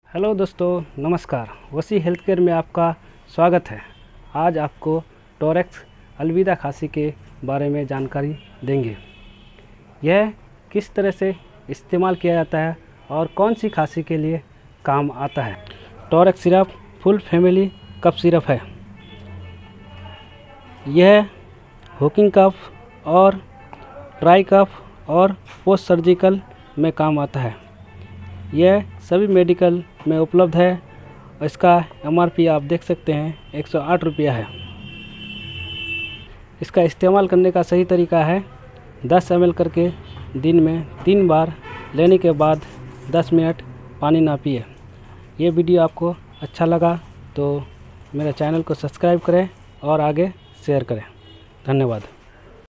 Hello दोस्तों, नमस्कार। वसी हेल्थ केयर में आपका स्वागत है। आज आपको टोरेक्स अलविदा खांसी के बारे में जानकारी देंगे। यह किस तरह से इस्तेमाल किया जाता है और कौन सी खांसी के लिए काम आता है। Torex syrup full family cough syrup है। यह हुकिंग कफ और ड्राई कफ और पोस्ट सर्जिकल में काम आता है। यह सभी मेडिकल में उपलब्ध है। इसका MRP आप देख सकते हैं 108 रुपया है। इसका इस्तेमाल करने का सही तरीका है 10 ml करके दिन में 3 बार लेने के बाद 10 मिनट पानी ना पिए। ये वीडियो आपको अच्छा लगा तो मेरे चैनल को सब्सक्राइब करें और आगे शेयर करें। धन्यवाद।